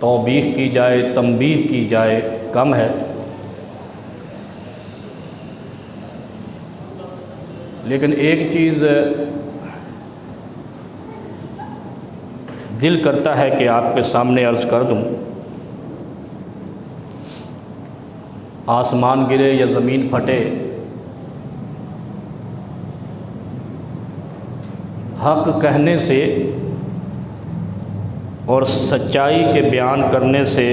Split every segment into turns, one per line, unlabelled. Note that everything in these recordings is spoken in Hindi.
तौबीख की जाए, तंबीह की जाए, कम है। लेकिन एक चीज़ दिल करता है कि आपके सामने अर्ज़ कर दूं, आसमान गिरे या ज़मीन फटे, हक़ कहने से और सच्चाई के बयान करने से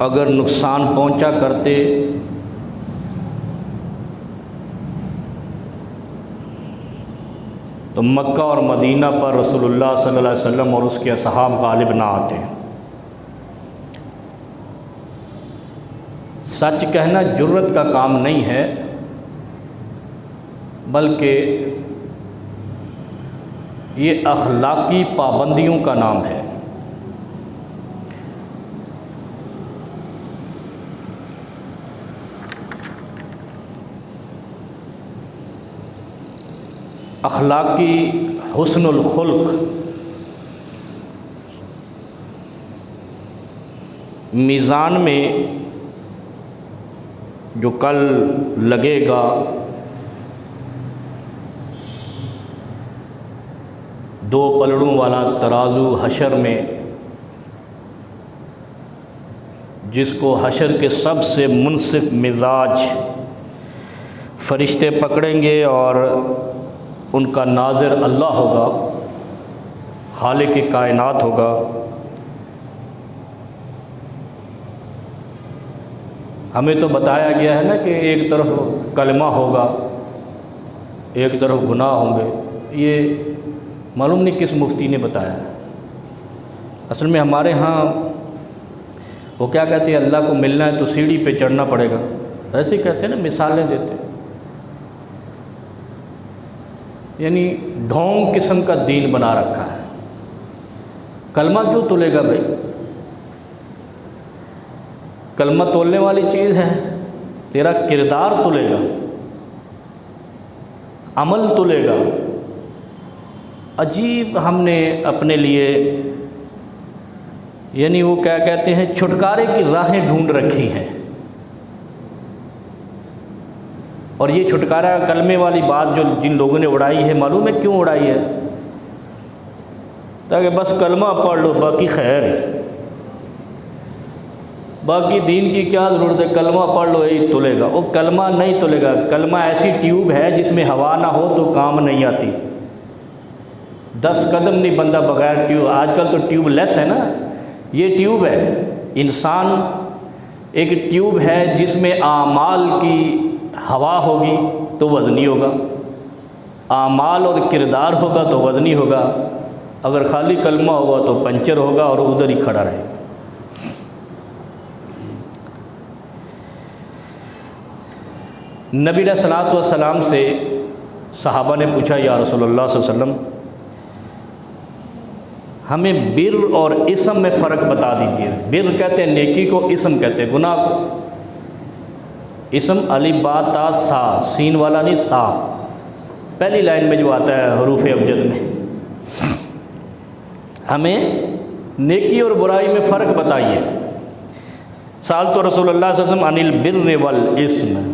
अगर नुकसान पहुंचा करते तो मक्का और मदीना पर रसूलुल्लाह सल्लल्लाहु अलैहि वसल्लम और उसके असहाब गालिब ना आते। सच कहना जुर्रत का काम नहीं है, बल्कि ये अखलाकी पाबंदियों का नाम है। अखलाकी हुस्नुल खुल्क, मीज़ान में जो कल लगेगा दो पलड़ों वाला तराजू हशर में, जिसको हशर के सबसे मुनसिफ मिजाज फरिश्ते पकड़ेंगे और उनका नाज़िर अल्लाह होगा, खालिक की कायनात होगा। हमें तो बताया गया है ना कि एक तरफ कलमा होगा, एक तरफ गुनाह होंगे। ये मालूम नहीं किस मुफ्ती ने बताया है। असल में हमारे यहाँ वो क्या कहते हैं, अल्लाह को मिलना है तो सीढ़ी पे चढ़ना पड़ेगा, ऐसे ही कहते हैं ना, मिसालें देते हैं। यानी ढोंग किस्म का दीन बना रखा है। कलमा क्यों तोलेगा भाई? कलमा तोलने वाली चीज़ है, तेरा किरदार तुलेगा, अमल तुलेगा। अजीब हमने अपने लिए, यानी वो क्या कहते हैं, छुटकारे की राहें ढूंढ रखी हैं। और ये छुटकारा कलमे वाली बात जो जिन लोगों ने उड़ाई है, मालूम है क्यों उड़ाई है? ताकि बस कलमा पढ़ लो, बाकी खैर है, बाकी दीन की क्या ज़रूरत है, कलमा पढ़ लो यही तुलेगा। वो कलमा नहीं तुलेगा। कलमा ऐसी ट्यूब है जिसमें हवा ना हो तो काम नहीं आती। 10 कदम नहीं बंदा बगैर ट्यूब। आजकल तो ट्यूबलेस है ना, ये ट्यूब है। इंसान एक ट्यूब है जिसमें आमाल की हवा होगी तो वज़नी होगा, आमाल और किरदार होगा तो वज़नी होगा। अगर खाली कलमा होगा तो पंचर होगा और उधर ही खड़ा रहेगा। नबी सल्लल्लाहु अलैहि वसल्लम से सहाबा ने पूछा, या रसूलुल्लाह सल्लल्लाहु अलैहि वसल्लम, हमें बिर और इस्म में फ़र्क बता दीजिए। बिर कहते हैं नेकी को, इस्म कहते हैं गुनाह को। इस्म अली बा ता सा, सीन वाला नहीं, सा पहली लाइन में जो आता है हरूफ अबजद में। हमें नेकी और बुराई में फ़र्क बताइए। साल तो रसूलुल्लाह सल्लल्लाहु अलैहि वसल्लम अनिल बिर्र वल इस्म,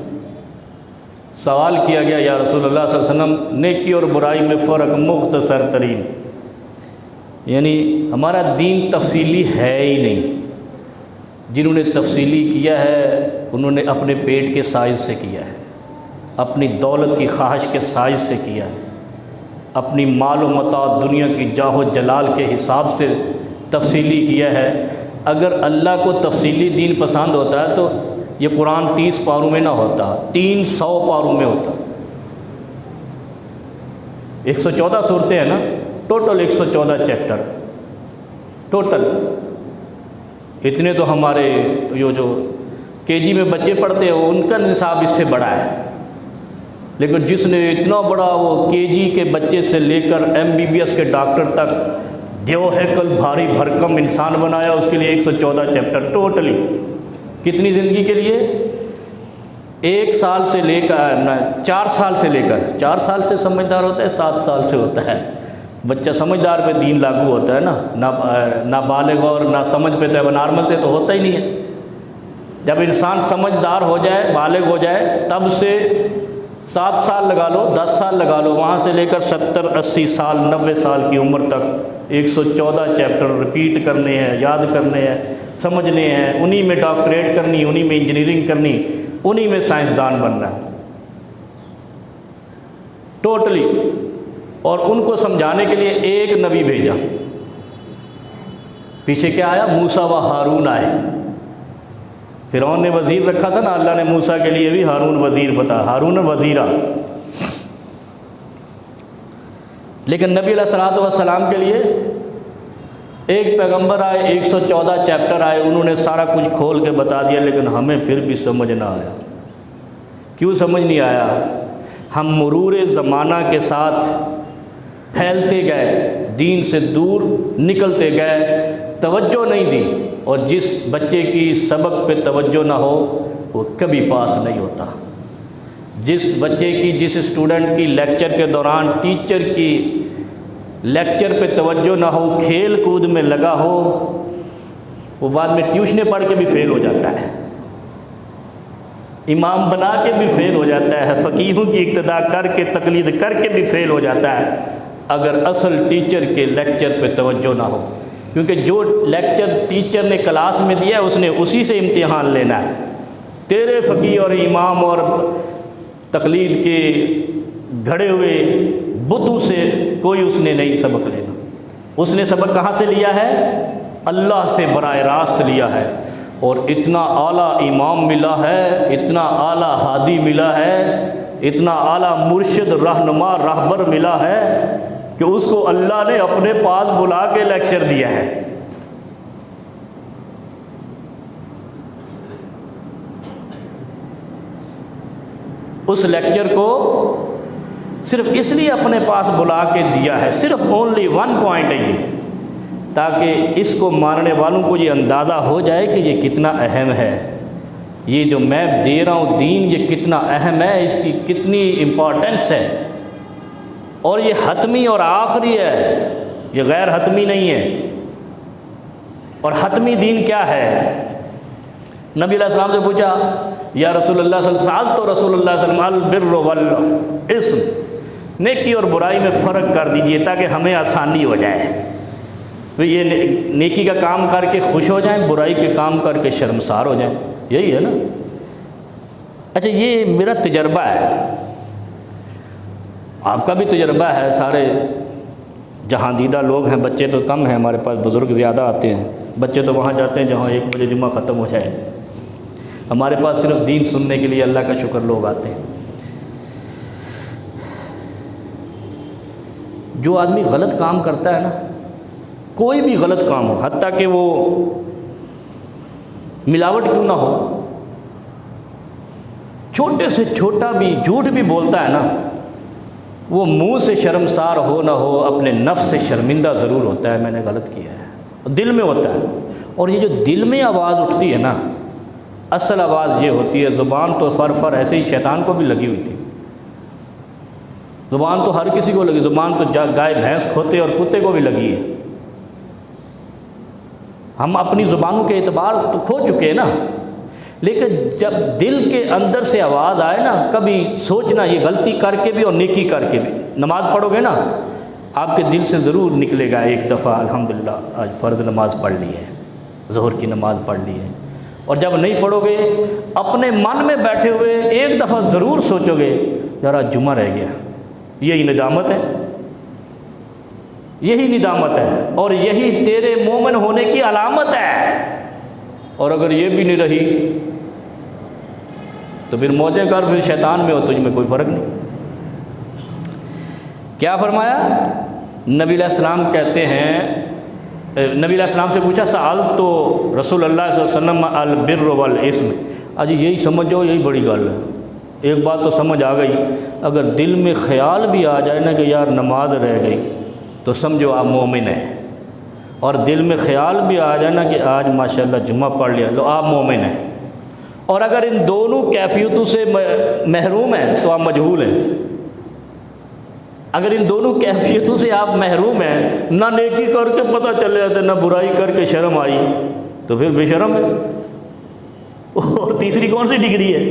सवाल किया गया, या रसूलुल्लाह सल्लल्लाहु अलैहि वसल्लम नेकी और बुराई में फ़र्क मुख्तसर तरीन। यानी हमारा दीन तफसीली है ही नहीं। जिन्होंने तफसीली किया है उन्होंने अपने पेट के साइज़ से किया है, अपनी दौलत की ख्वाहिश के साइज़ से किया है, अपनी माल व मता दुनिया की जाहो जलाल के हिसाब से तफसीली किया है। अगर अल्लाह को तफसीली दीन पसंद होता है तो ये कुरान 30 पारों में ना होता, 300 पारों में होता। 114 सूरतें हैं ना टोटल, 114 चैप्टर टोटल। इतने तो हमारे जो केजी में बच्चे पढ़ते हैं उनका निसाब इससे बड़ा है। लेकिन जिसने इतना बड़ा वो केजी के बच्चे से लेकर MBBS के डॉक्टर तक देव है कल भारी भरकम इंसान बनाया, उसके लिए 114 चैप्टर टोटली। कितनी ज़िंदगी के लिए? 1 साल से लेकर 4 साल से लेकर, 4 साल से समझदार होता है, 7 साल से होता है, बच्चा समझदार पे दीन लागू होता है ना बालिग और ना समझ पे तो नॉर्मल पे तो होता ही नहीं है। जब इंसान समझदार हो जाए, बालिग हो जाए, तब से 7 साल लगा लो, 10 साल लगा लो, वहाँ से लेकर 70, 80 साल, 90 साल की उम्र तक 114 चैप्टर रिपीट करने हैं, याद करने हैं, समझने हैं, उन्हीं में डॉक्टरेट करनी, उन्हीं में इंजीनियरिंग करनी, उन्हीं में साइंसदान बनना है टोटली। और उनको समझाने के लिए एक नबी भेजा। पीछे क्या आया? मूसा व हारून आए। फिरौन ने वज़ीर रखा था ना, अल्लाह ने मूसा के लिए भी हारून वज़ीर बता, हारून वज़ीरा। लेकिन नबी अलैहिस्सलातु वस्सलाम के लिए एक पैगंबर आए, 114 चैप्टर आए, उन्होंने सारा कुछ खोल के बता दिया, लेकिन हमें फिर भी समझ ना आया। क्यों समझ नहीं आया? हम मुरूर ज़माना के साथ फैलते गए, दीन से दूर निकलते गए, तवज्जो नहीं दी। और जिस बच्चे की सबक पे तवज्जो ना हो वो कभी पास नहीं होता। जिस बच्चे की, जिस स्टूडेंट की लेक्चर के दौरान टीचर की लेक्चर पे तवज्जो ना हो, खेल कूद में लगा हो, वो बाद में ट्यूशनें पढ़ के भी फेल हो जाता है, इमाम बना के भी फेल हो जाता है, फ़कीहों की इक्तदा करके तकलीद करके भी फेल हो जाता है, अगर असल टीचर के लेक्चर पे तवज्जो ना हो। क्योंकि जो लेक्चर टीचर ने क्लास में दिया है उसने उसी से इम्तिहान लेना है। तेरे फ़कीह और इमाम और तकलीद के घड़े हुए बुतों से कोई उसने नहीं सबक लेना। उसने सबक कहाँ से लिया है? अल्लाह से बराह रास्त लिया है। और इतना आला इमाम मिला है, इतना आला हादी मिला है, इतना आला मुर्शिद रहनुमा रहबर मिला है कि उसको अल्लाह ने अपने पास बुला के लेक्चर दिया है। उस लेक्चर को सिर्फ इसलिए अपने पास बुला के दिया है, सिर्फ ओनली 1 पॉइंट है ये, ताकि इसको मानने वालों को ये अंदाज़ा हो जाए कि ये कितना अहम है, ये जो मैं दे रहा हूँ दीन, ये कितना अहम है, इसकी कितनी इम्पोर्टेंस है। और ये हतमी और आखिरी है, ये गैर हतमी नहीं है। और हतमी दीन क्या है? नबी अलैहि सलाम से पूछा, या रसूलुल्लाह सल्लल्लाहु तो रसूलुल्लाह सल्लल्लाहु अलैहि वसल्लम अल बिर्र वल इस्म, नेकी और बुराई में फ़र्क कर दीजिए ताकि हमें आसानी हो जाए। तो ये नेकी का काम करके खुश हो जाएं, बुराई के काम करके शर्मसार हो जाएं, यही है ना। अच्छा, ये मेरा तजर्बा है, आपका भी तजर्बा है। सारे जहांदीदा लोग हैं, बच्चे तो कम हैं हमारे पास, बुज़ुर्ग ज़्यादा आते हैं। बच्चे तो वहाँ जाते हैं जहाँ 1 बजे जुम्मा ख़त्म हो जाए। हमारे पास सिर्फ दीन सुनने के लिए, अल्लाह का शुक्र, लोग आते हैं। जो आदमी गलत काम करता है ना, कोई भी गलत काम हो, हत्ता कि वो मिलावट क्यों ना हो, छोटे से छोटा भी झूठ भी बोलता है ना, वो मुंह से शर्मसार हो ना हो, अपने नफ्स से शर्मिंदा ज़रूर होता है, मैंने गलत किया है, दिल में होता है। और ये जो दिल में आवाज़ उठती है ना, असल आवाज़ ये होती है, ज़ुबान तो फर ऐसे ही शैतान को भी लगी हुई थी। ज़ुबान तो हर किसी को लगी, ज़ुबान तो गाय भैंस खोते और कुत्ते को भी लगी है। हम अपनी ज़ुबानों के एतबार तो खो चुके हैं ना, लेकिन जब दिल के अंदर से आवाज़ आए ना, कभी सोचना ये गलती करके भी और नेकी करके भी, नमाज़ पढ़ोगे ना, आपके दिल से ज़रूर निकलेगा एक दफ़ा अल्हम्दुलिल्लाह आज फ़र्ज़ नमाज़ पढ़ ली है, ज़ोहर की नमाज़ पढ़ ली है। और जब नहीं पढ़ोगे, अपने मन में बैठे हुए एक दफ़ा ज़रूर सोचोगे यार आज जुम्मा रह गया। यही निदामत है, यही निदामत है, और यही तेरे मोमिन होने की अलामत है। और अगर ये भी नहीं रही तो फिर मौजें कर, फिर शैतान में हो, तुझ में कोई फ़र्क नहीं। क्या फरमाया? नबी अलैहिस्सलाम कहते हैं, नबी अलैहिस्सलाम से पूछा, सअल तो रसूलुल्लाह सल्लल्लाहु अलैहि वसल्लम अल बिर्र वल इस्म। आज यही समझो, यही बड़ी गल है। एक बात तो समझ आ गई, अगर दिल में ख्याल भी आ जाए ना कि यार नमाज रह गई, तो समझो आप मोमिन हैं। और दिल में ख्याल भी आ जाए ना कि आज माशाल्लाह जुम्मा पढ़ लिया, लो आप मोमिन हैं। और अगर इन दोनों कैफियतों से महरूम हैं तो आप मजहूल हैं। अगर इन दोनों कैफियतों से आप महरूम हैं, ना नेकी करके पता चल जाता है, ना बुराई करके शर्म आई, तो फिर बेशर्म है। और तीसरी कौन सी डिग्री है?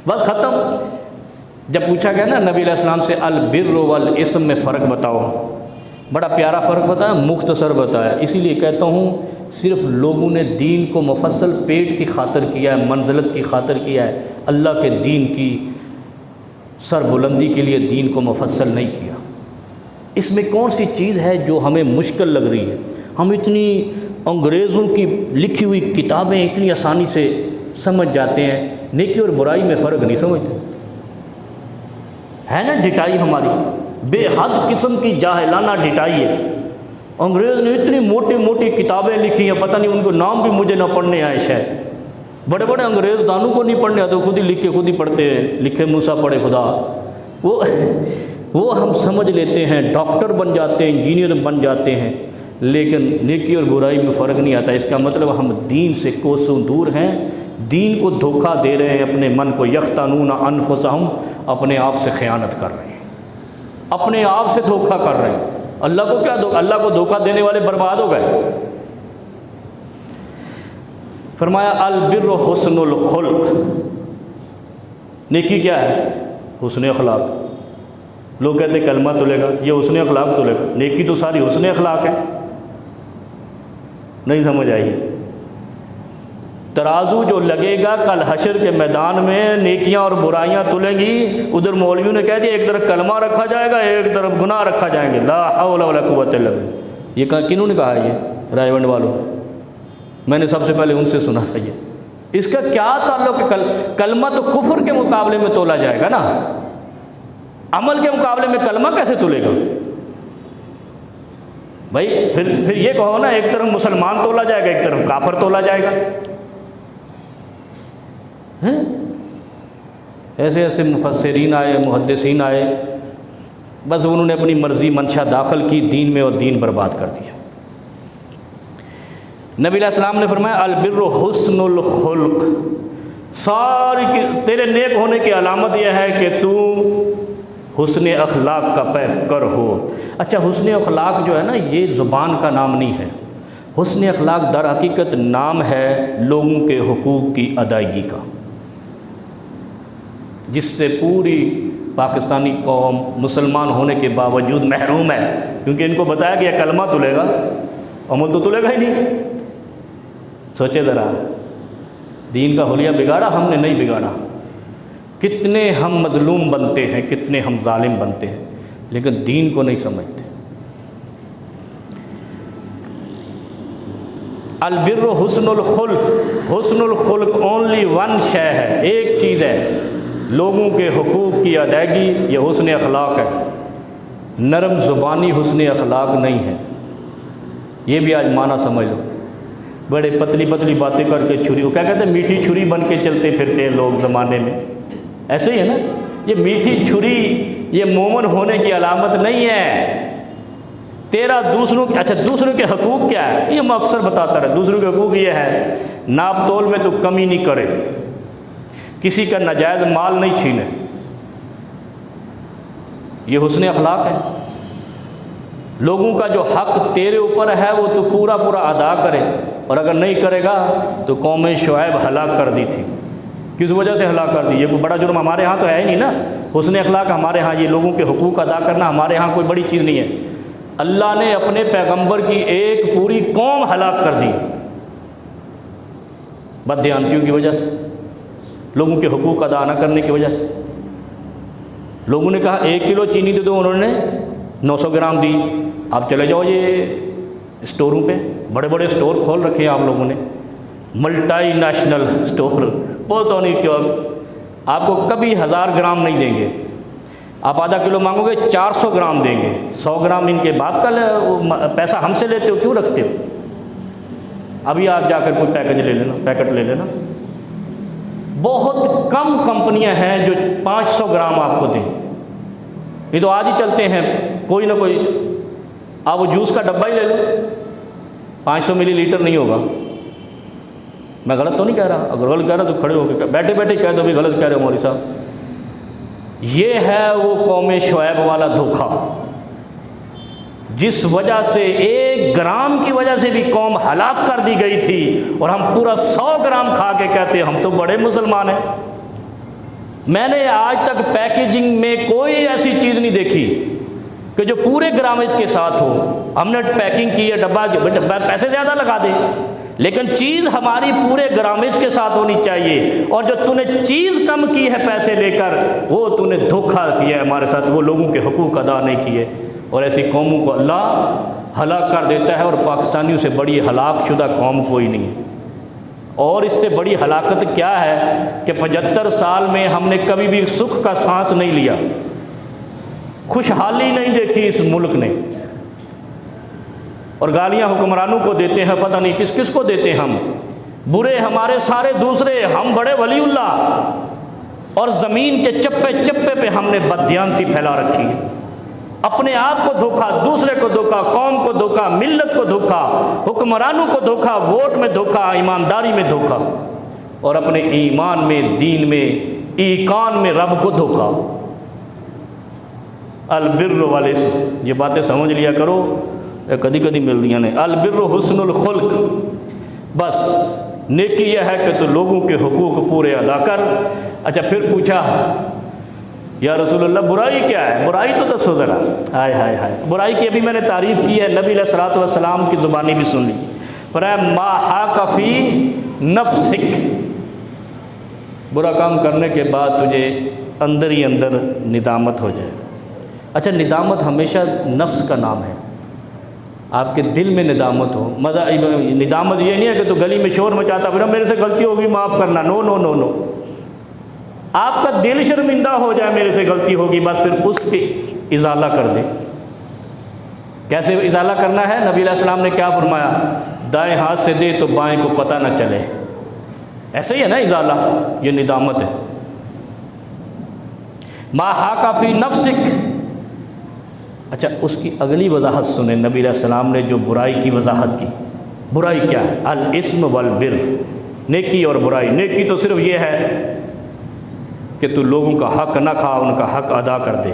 बस ख़त्म। जब पूछा गया ना नबी अलैहिस्सलाम से अल बिर्र वल इस्म में फ़र्क बताओ, बड़ा प्यारा फ़र्क बताया, मुख्तसर बताया। इसीलिए कहता हूँ सिर्फ लोगों ने दीन को मुफस्सल पेट की खातिर किया है, मंज़लत की खातिर किया है, अल्लाह के दीन की सरबुलंदी के लिए दीन को मुफस्सल नहीं किया। इसमें कौन सी चीज़ है जो हमें मुश्किल लग रही है? हम इतनी अंग्रेज़ों की लिखी हुई किताबें इतनी आसानी से समझ जाते हैं, नेकी और बुराई में फ़र्क नहीं समझते। है ना डिटाई हमारी, बेहद किस्म की जाहिलाना डिटाई है। अंग्रेज़ ने इतनी मोटी मोटी किताबें लिखी हैं, पता नहीं उनको नाम भी मुझे ना पढ़ने आए शायद। बड़े बड़े अंग्रेज़ दानों को नहीं पढ़ने आते, खुद ही लिख के खुद ही पढ़ते हैं, लिखे मूसा पढ़े खुदा। वो हम समझ लेते हैं, डॉक्टर बन जाते हैं, इंजीनियर बन जाते हैं, लेकिन नेकी और बुराई में फ़र्क नहीं आता। इसका मतलब हम दीन से कोसों दूर हैं, दीन को धोखा दे रहे हैं, अपने मन को यख्तानून अनफुसहुम, अपने आप से ख़यानत कर रहे हैं, अपने आप से धोखा कर रहे हैं। अल्लाह को क्या अल्लाह को धोखा देने वाले बर्बाद हो गए। फरमाया अल बिर्र हुस्नुल खुल्क, नेकी क्या है? हुस्न अखलाक। लोग कहते हैं कलमा तुलेगा, ये हुस्न अखलाक तुलेगा। नेकी तो सारी हुस्न अखलाक है। नहीं समझ आई? तराजू जो लगेगा कल हशर के मैदान में, नेकियां और बुराइयां तुलेंगी। उधर मौलवियों ने कह दिया एक तरफ कलमा रखा जाएगा, एक तरफ गुनाह रखा जाएंगे। ला हौला वला कुव्वता इल्ला बिल्लाह। ये किन्होंने कहा है? ये रायवंड वालों। मैंने सबसे पहले उनसे सुना था ये। इसका क्या ताल्लुक है? कलमा तो कुफ्र के मुकाबले में तोला जाएगा ना, अमल के मुकाबले में कलमा कैसे तुलेगा भाई? फिर ये कहो ना, एक तरफ मुसलमान तोला जाएगा, एक तरफ काफर तोला जाएगा। हैं? ऐसे ऐसे मुफस्सिरीन आए, मुहद्दिसीन आए, बस उन्होंने अपनी मर्ज़ी मंशा दाखिल की दीन में और दीन बर्बाद कर दिया। नबी अलैहिस्सलाम ने फरमाया अल बिर्र हुस्नुल खुल्क, सारी तेरे नेक होने की अलामत यह है कि तू हुस्न अखलाक का पैकर हो। अच्छा, हुस्न अखलाक जो है ना, ये ज़ुबान का नाम नहीं है। हुस्न अखलाक दर हकीकत नाम है लोगों के हुकूक की अदायगी का, जिससे पूरी पाकिस्तानी कौम मुसलमान होने के बावजूद महरूम है, क्योंकि इनको बताया कि यह कलमा तुलेगा, अमल तो तुलेगा ही नहीं। सोचे ज़रा, दीन का हुलिया बिगाड़ा हमने? नहीं बिगाड़ा। कितने हम मजलूम बनते हैं, कितने हम जालिम बनते हैं, लेकिन दीन को नहीं समझते। अल बिर्र हुस्नुल खुल्क, हुस्नुल खुल्क ओनली वन शय है, एक चीज़ है, लोगों के हुकूक की अदायगी। ये हुस्न अखलाक है, नरम ज़ुबानी हुस्न अखलाक नहीं है। ये भी आज माना समझ लो। बड़े पतली पतली बातें करके छुरी, वो क्या कहते हैं, मीठी छुरी बन के चलते फिरते हैं लोग ज़माने में। ऐसे ही है ना, ये मीठी छुरी ये मोमन होने की अलामत नहीं है। तेरा दूसरों के, अच्छा दूसरों के हकूक़ क्या है, ये मैं अक्सर बताता रहा। दूसरों के हकूक़ ये है, नाप तोल में तो कमी नहीं करे, किसी का नाजायज़ माल नहीं छीने, ये हुस्न अखलाक है। लोगों का जो हक़ तेरे ऊपर है वो तो पूरा पूरा अदा करे, और अगर नहीं करेगा तो कौम शुआइब हलाक कर दी थी। किस वजह से हलाक कर दी? ये कोई बड़ा जुर्म हमारे यहाँ तो है ही नहीं ना। हुस्न अखलाक हमारे यहाँ, ये लोगों के हुकूक अदा करना हमारे यहाँ कोई बड़ी चीज़ नहीं है। अल्लाह ने अपने पैगंबर की एक पूरी कौम हलाक कर दी बददियानतियों की वजह से, लोगों के हुकूक अदा न करने की वजह से। लोगों ने कहा 1 किलो चीनी दे दो, उन्होंने 900 ग्राम दी। आप चले जाओ ये स्टोरों पे, बड़े बड़े स्टोर खोल रखे हैं आप लोगों ने, मल्टी नेशनल स्टोर, पता नहीं क्यों आपको कभी 1000 ग्राम नहीं देंगे। आप आधा किलो मांगोगे 400 ग्राम देंगे। 100 ग्राम इनके बाप का पैसा हमसे लेते हो, क्यों रखते हो? अभी आप जाकर कोई पैकेट ले लेना। बहुत कम कंपनियां हैं जो 500 ग्राम आपको दें। ये तो आज ही चलते हैं, कोई ना कोई, आप वो जूस का डब्बा ही ले लो, 500 मिलीलीटर नहीं होगा। मैं गलत तो नहीं कह रहा? अगर गलत कह रहा तो खड़े होकर बैठे बैठे कह दो भी गलत कह रहे हो मौलवी साहब। ये है वो कौम शुएब वाला धोखा, जिस वजह से 1 ग्राम की वजह से भी कौम हलाक कर दी गई थी, और हम पूरा 100 ग्राम खा के कहते हम तो बड़े मुसलमान हैं। मैंने आज तक पैकेजिंग में कोई ऐसी चीज़ नहीं देखी कि जो पूरे ग्रामेज के साथ हो। हमने पैकिंग की है, डब्बा पैसे ज़्यादा लगा दे, लेकिन चीज़ हमारी पूरे ग्रामेज के साथ होनी चाहिए। और जो तूने चीज़ कम की है पैसे लेकर, वो तूने धोखा किया है हमारे साथ, वो लोगों के हुकूक अदा नहीं किए। और ऐसी कौमों को अल्लाह हलाक कर देता है, और पाकिस्तानियों से बड़ी हलाक शुदा कौम कोई नहीं है। और इससे बड़ी हलाकत क्या है कि 75 साल में हमने कभी भी सुख का सांस नहीं लिया, खुशहाली नहीं देखी इस मुल्क ने। और गालियां हुक्मरानों को देते हैं, पता नहीं किस किस को देते हम। बुरे हमारे सारे दूसरे, हम बड़े वलीउल्लाह, और ज़मीन के चप्पे चप्पे पे हमने बददियानती फैला रखी है। अपने आप को धोखा, दूसरे को धोखा, कौम को धोखा, मिल्लत को धोखा, हुक्मरानों को धोखा, वोट में धोखा, ईमानदारी में धोखा, और अपने ईमान में, दीन में, ईकान में रब को धोखा। अलबिर्र वल इस्म, ये बातें समझ लिया करो, कदी कदी मिलदियाँ ने। अलबिर्र हुस्नुल खुल्क, बस नेकी यह है कि तो लोगों के हुकूक पूरे अदा कर। अच्छा, फिर पूछा या रसूलुल्लाह बुराई क्या है? बुराई तो दसो ज़रा। हाय हाय हाय, बुराई की अभी मैंने तारीफ़ की है, नबी अलैहिस्सलातु वस्सलाम की ज़ुबानी भी सुन ली। पर मा हाका फ़ी नफ्सिक, बुरा काम करने के बाद तुझे अंदर ही अंदर निदामत हो जाए। अच्छा, निदामत हमेशा नफ्स का नाम है, आपके दिल में निदामत हो। मज़ा निदामत ये नहीं है कि तो गली में शोर मचाता फिर मेरे से गलती होगी माफ़ करना, नो नो नो नो। आपका दिल शर्मिंदा हो जाए मेरे से गलती होगी, बस फिर उसकी इजाला कर दे। कैसे इजाला करना है? नबी अलैहिस्सलाम ने क्या फरमाया? दाएं हाथ से दे तो बाएं को पता न चले। ऐसे ही है ना इजाला, ये निदामत है। मा हाका फी नफ्सिक। अच्छा, उसकी अगली वजाहत सुने, नबी अलैहिस्सलाम ने जो बुराई की वजाहत की। बुराई क्या है? अल इस्म वल बिर, नेकी और बुराई। नेकी तो सिर्फ ये है कि तू लोगों का हक ना खा, उनका हक अदा कर दे।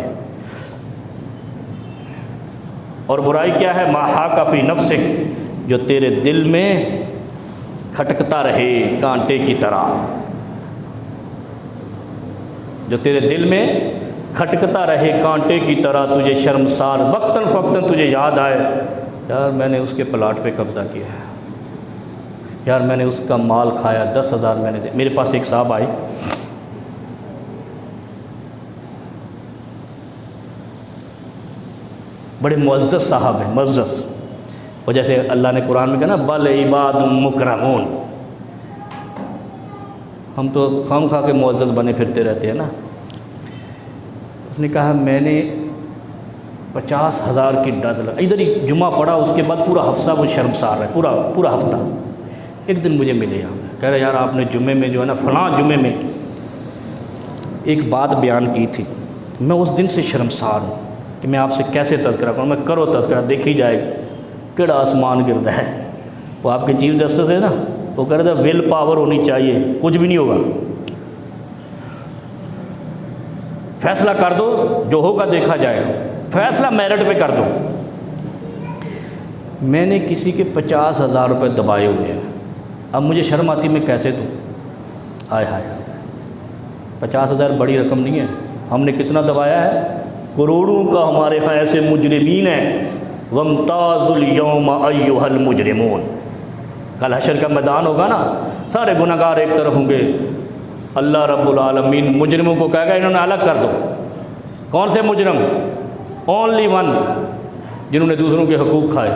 और बुराई क्या है? मा हाका फी नफ्सिक, जो तेरे दिल में खटकता रहे कांटे की तरह, जो तेरे दिल में खटकता रहे कांटे की तरह, तुझे शर्मसार वक्तन फ़क्तन तुझे याद आए, यार मैंने उसके प्लाट पे कब्ज़ा किया है, यार मैंने उसका माल खाया, 10,000 मैंने दे। मेरे पास एक साहब आए, बड़े मुअज़्ज़ज़ साहब हैं, मुअज़्ज़ज़। और जैसे अल्लाह ने कुरान में कहा ना, बल इबादुम मुकरमून, हम तो खाम खा के मुअज़्ज़ज़ बने फिरते रहते हैं ना। उसने कहा मैंने 50,000 की डज़, इधर ही जुमा पड़ा, उसके बाद पूरा हफ्ता वो शर्मसार है, पूरा हफ्ता। एक दिन मुझे मिले यहाँ, कह रहे यार आपने जुमे में जो है ना, फ़लाँ जुमे में एक बात बयान की थी, मैं उस दिन से शर्मसार हूँ कि मैं आपसे कैसे तज़किरा करूँ। मैं करो तज़किरा, देखी जाएगी केड़ा आसमान गिरदा है। वो आपके चीफ जस्टिस है ना, वो कह रहे थे विल पावर होनी चाहिए, कुछ भी नहीं होगा, फैसला कर दो, जो होगा देखा जाएगा, फैसला मेरिट पे कर दो। मैंने किसी के 50,000 रुपये दबाए हुए हैं, अब मुझे शर्म आती मैं कैसे दूँ? हाय हाय हाय, 50,000 बड़ी रकम नहीं है। हमने कितना दबाया है? करोड़ों का हमारे यहाँ ऐसे मुजरिमीन हैं। वमताज़ुल यौमा अय्युहल मुजरिमून, कल हशर का मैदान होगा ना, सारे गुनहगार एक तरफ होंगे, अल्लाह रब्बुल आलमीन मुजरिमों को कहेगा इन्होंने अलग कर दो। कौन से मुजरिम? ओनली वन, जिन्होंने दूसरों के हकूक़ खाए।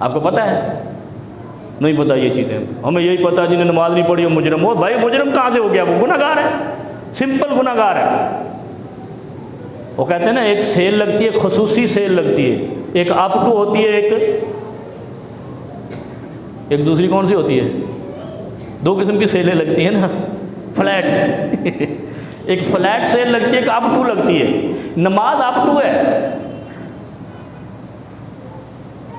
आपको पता है? नहीं पता ये चीज़ें, हमें यही पता है जिन्हें नमाज नहीं पढ़ी वो मुजरिम हो। भाई मुजरिम कहाँ से हो गया? वो गुनहगार है, सिंपल गुनहगार है। वो कहते हैं ना, एक सेल लगती है, खुसूसी सेल लगती है, एक अप टू होती है, एक दूसरी कौन सी होती है? 2 किस्म की सेलें लगती हैं ना, फ्लैट एक फ्लैट सेल लगती है, एक अप टू लगती है। नमाज अप टू है।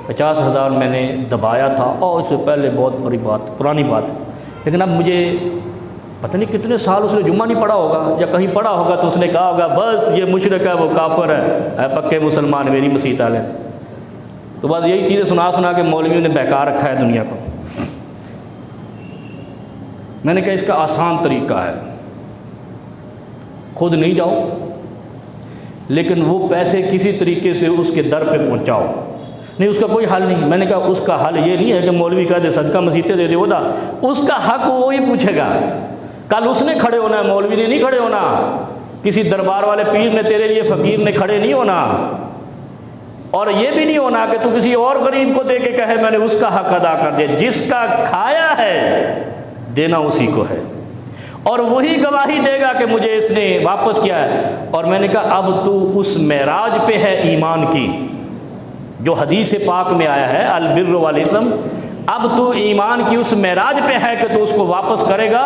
50,000 मैंने दबाया था, और इससे पहले बहुत बड़ी बात, पुरानी बात, लेकिन अब मुझे पता नहीं कितने साल उसने जुम्मा नहीं पढ़ा होगा, या कहीं पढ़ा होगा तो उसने कहा होगा बस ये मुशरिक है, वो काफिर है, पक्के मुसलमान मेरी मसीत वाले। तो बस यही चीज़ें सुना सुना के मौलवियों ने बहका रखा है दुनिया को। मैंने कहा इसका आसान तरीका है, खुद नहीं जाओ लेकिन वो पैसे किसी तरीके से उसके दर पे पहुंचाओ। नहीं उसका कोई हल नहीं। मैंने कहा उसका हल ये नहीं है कि मौलवी कह दे सदका मसीते दे दे वो दा, उसका हक वो ही पूछेगा। कल उसने खड़े होना है, मौलवी ने नहीं खड़े होना, किसी दरबार वाले पीर ने तेरे लिए फ़कीर ने खड़े नहीं होना। और ये भी नहीं होना कि तू किसी और गरीब को दे के कहे मैंने उसका हक अदा कर दिया। जिसका खाया है देना उसी को है, और वही गवाही देगा कि मुझे इसने वापस किया है। और मैंने कहा अब तू उस मेराज पे है ईमान की, जो हदीस पाक में आया है अल बिर्र वल इस्म, अब तू ईमान की उस मेराज पे है कि तू उसको वापस करेगा।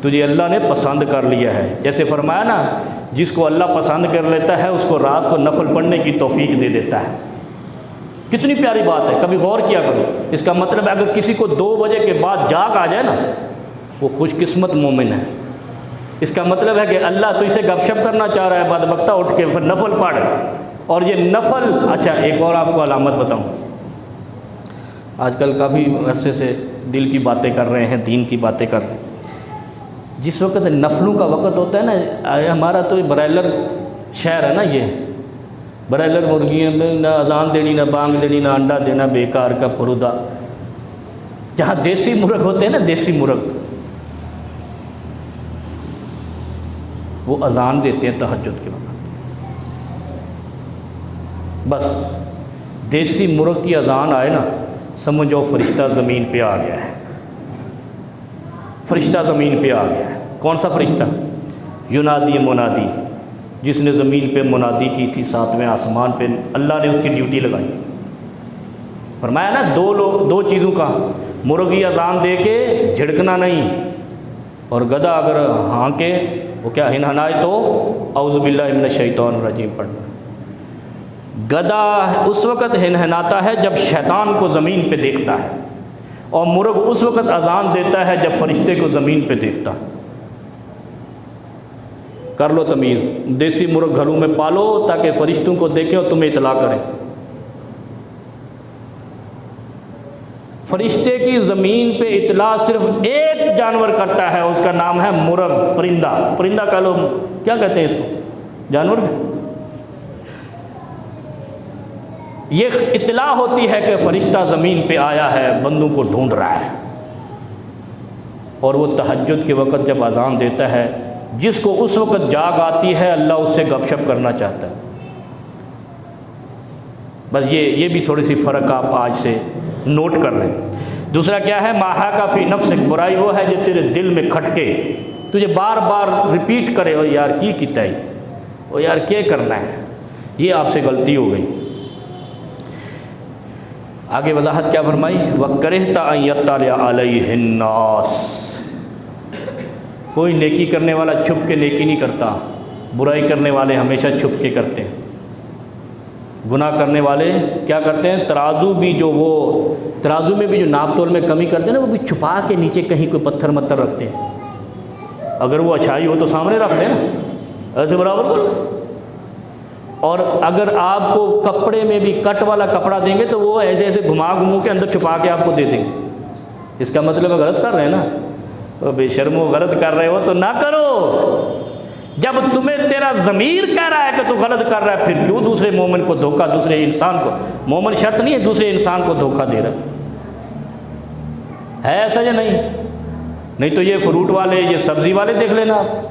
तुझे अल्लाह ने पसंद कर लिया है। जैसे फरमाया ना, जिसको अल्लाह पसंद कर लेता है उसको रात को नफल पढ़ने की तौफीक दे देता है। कितनी प्यारी बात है, कभी गौर किया करो। इसका मतलब है अगर किसी को 2 बजे के बाद जाग आ जाए ना, वो खुशकिस्मत मोमिन है। इसका मतलब है कि अल्लाह तो इसे गपशप करना चाह रहा है, बदबख्ता उठ के फिर नफल पढ़। और ये नफल, अच्छा एक और आपको अलामत बताऊं, आजकल काफ़ी अरसे से दिल की बातें कर रहे हैं, दीन की बातें कर रहे हैं। जिस वक्त नफलों का वक़्त होता है ना, हमारा तो ब्रायलर शहर है ना, ये ब्रायलर मुर्गियों में ना अजान देनी, ना बांग देनी, ना अंडा देना, बेकार का फरुदा। जहाँ देसी मुर्ग होते हैं ना, देसी मुर्ग, वो अजान देते हैं तहज्जुद के वक्त। बस देसी मुर्ग की अजान आए ना, समझो फरिश्ता ज़मीन पे आ गया है, फरिश्ता ज़मीन पे आ गया है। कौन सा फरिश्ता? युनादी मुनादी, जिसने ज़मीन पे मुनादी की थी 7वें आसमान पे, अल्लाह ने उसकी ड्यूटी लगाई। फरमाया ना दो चीज़ों का, मुर्गी अजान दे के झिड़कना नहीं, और गधा अगर हाँके वो क्या हिनहनाए तो औज़ु बिल्लाहि मिनश शैतानिर रजीम पढ़ना। गधा उस वक़्त हिनहनाता है जब शैतान को ज़मीन पे देखता है, और मुर्ग उस वक़्त अजान देता है जब फरिश्ते को ज़मीन पे देखता। कर लो तमीज़, देसी मुर्ग घरों में पालो ताकि फरिश्तों को देखें और तुम्हें इतला करें। फरिश्ते की ज़मीन पे इतला सिर्फ एक जानवर करता है, उसका नाम है मुर्ग, परिंदा। परिंदा कह लो, क्या कहते हैं इसको, जानवर। ये इतला होती है कि फरिश्ता ज़मीन पे आया है, बंदों को ढूंढ रहा है। और वो तहज्जुद के वक़्त जब अज़ान देता है, जिसको उस वक़्त जाग आती है, अल्लाह उससे गपशप करना चाहता है। बस ये भी थोड़ी सी फ़र्क आप आज से नोट कर लें। दूसरा क्या है? माहा का फ़ी नफ्सिक, बुराई वो है जो तेरे दिल में खटके, तुझे बार बार रिपीट करे, ओ यार की किता ही, ओ यार क्या करना है, ये आपसे गलती हो गई। आगे वजाहत क्या फरमाई? वकरहता अन यत्तलिअ अलैहिन्नास, कोई नेकी करने वाला छुप के नेकी नहीं करता, बुराई करने वाले हमेशा छुप के करते हैं। गुनाह करने वाले क्या करते हैं? तराजू भी जो वो तराजू में भी जो नाप तोल में कमी करते हैं ना, वो भी छुपा के नीचे कहीं कोई पत्थर मत्थर रखते हैं। अगर वो अच्छाई हो तो सामने रख दें ना, ऐसे बराबर बोल। और अगर आपको कपड़े में भी कट वाला कपड़ा देंगे तो वो ऐसे ऐसे घुमा के अंदर छुपा के आपको दे देंगे। इसका मतलब गलत कर रहे हैं ना, तो बेशर्मो गलत कर रहे हो तो ना करो। जब तुम्हें तेरा ज़मीर कह रहा है कि तू गलत कर रहा है, फिर क्यों दूसरे मोमिन को धोखा, दूसरे इंसान को, मोमिन शर्त नहीं है, दूसरे इंसान को धोखा दे रहा है ऐसा या नहीं? नहीं तो ये फ्रूट वाले, ये सब्ज़ी वाले देख लेना आप,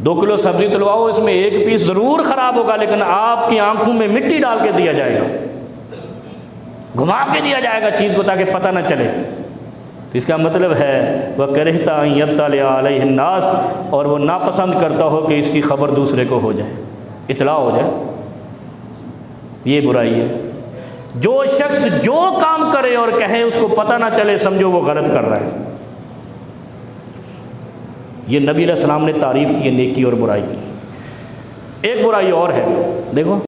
2 किलो सब्ज़ी तुलवाओ, इसमें 1 पीस ज़रूर ख़राब होगा, लेकिन आपकी आंखों में मिट्टी डाल के दिया जाएगा, घुमा के दिया जाएगा चीज़ को ताकि पता ना चले। तो इसका मतलब है वह करहता अन यत्तलिअ अलैहिन्नास, और वो नापसंद करता हो कि इसकी खबर दूसरे को हो जाए, इतला हो जाए। ये बुराई है। जो शख्स जो काम करे और कहे उसको पता ना चले, समझो वो गलत कर रहा है। ये नबी अलैहिस्सलाम ने तारीफ़ की है नेकी और बुराई की। एक बुराई और है, देखो